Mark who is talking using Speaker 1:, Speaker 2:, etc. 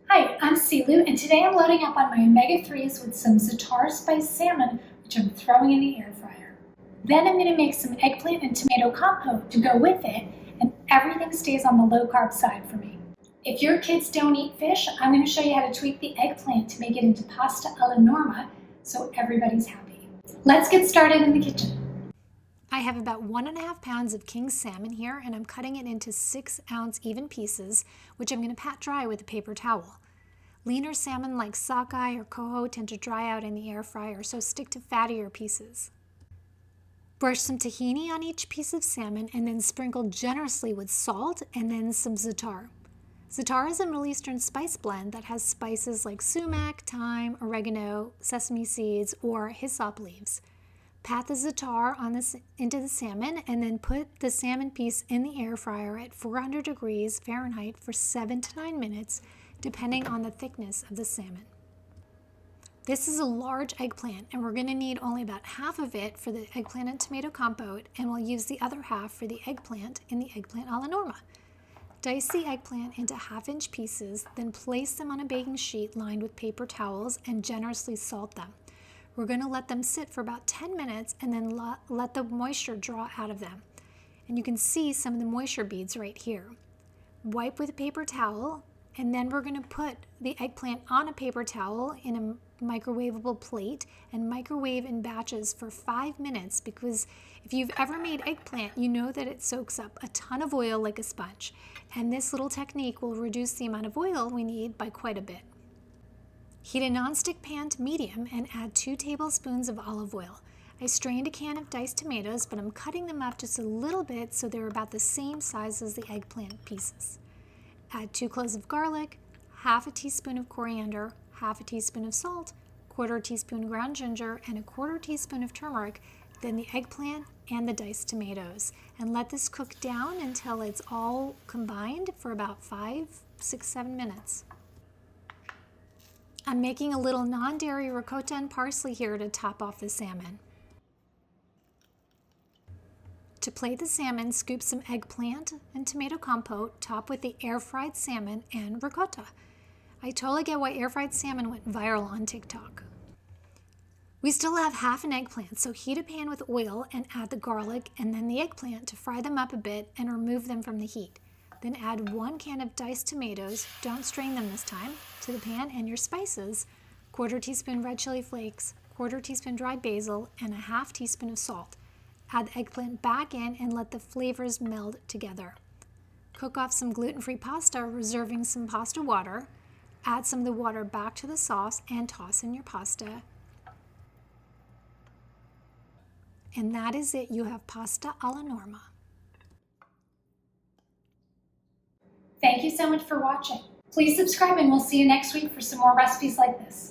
Speaker 1: Hi, I'm Silu, and today I'm loading up on my omega-3s with some Za'atar spiced salmon, which I'm throwing in the air fryer. Then I'm going to make some eggplant and tomato compote to go with it, and everything stays on the low-carb side for me. If your kids don't eat fish, I'm going to show you how to tweak the eggplant to make it into pasta alla norma so everybody's happy. Let's get started in the kitchen.
Speaker 2: I have about 1.5 pounds of king salmon here, and I'm cutting it into 6-ounce even pieces, which I'm going to pat dry with a paper towel. Leaner salmon like sockeye or coho tend to dry out in the air fryer, so stick to fattier pieces. Brush some tahini on each piece of salmon and then sprinkle generously with salt and then some za'atar. Za'atar is a Middle Eastern spice blend that has spices like sumac, thyme, oregano, sesame seeds, or hyssop leaves. Pat the za'atar into the salmon and then put the salmon piece in the air fryer at 400 degrees Fahrenheit for 7 to 9 minutes, depending on the thickness of the salmon. This is a large eggplant, and we're going to need only about half of it for the eggplant and tomato compote, and we'll use the other half for the eggplant in the eggplant alla norma. Dice the eggplant into half-inch pieces, then place them on a baking sheet lined with paper towels and generously salt them. We're going to let them sit for about 10 minutes and then let the moisture draw out of them. And you can see some of the moisture beads right here. Wipe with a paper towel, and then we're going to put the eggplant on a paper towel in a microwavable plate and microwave in batches for 5 minutes, because if you've ever made eggplant, you know that it soaks up a ton of oil like a sponge. And this little technique will reduce the amount of oil we need by quite a bit. Heat a nonstick pan to medium and add 2 tablespoons of olive oil. I strained a can of diced tomatoes, but I'm cutting them up just a little bit so they're about the same size as the eggplant pieces. Add 2 cloves of garlic, half a teaspoon of coriander, half a teaspoon of salt, 1/4 teaspoon ground ginger, and a 1/4 teaspoon of turmeric, then the eggplant and the diced tomatoes. And let this cook down until it's all combined for about 5, 6, 7 minutes. I'm making a little non-dairy ricotta and parsley here to top off the salmon. To plate the salmon, scoop some eggplant and tomato compote, top with the air-fried salmon and ricotta. I totally get why air-fried salmon went viral on TikTok. We still have half an eggplant, so heat a pan with oil and add the garlic and then the eggplant to fry them up a bit and remove them from the heat. Then add 1 can of diced tomatoes, don't strain them this time, to the pan, and your spices, 1/4 teaspoon red chili flakes, 1/4 teaspoon dried basil, and a half teaspoon of salt. Add the eggplant back in and let the flavors meld together. Cook off some gluten-free pasta, reserving some pasta water. Add some of the water back to the sauce and toss in your pasta. And that is it. You have pasta alla norma.
Speaker 1: Thank you so much for watching. Please subscribe, and we'll see you next week for some more recipes like this.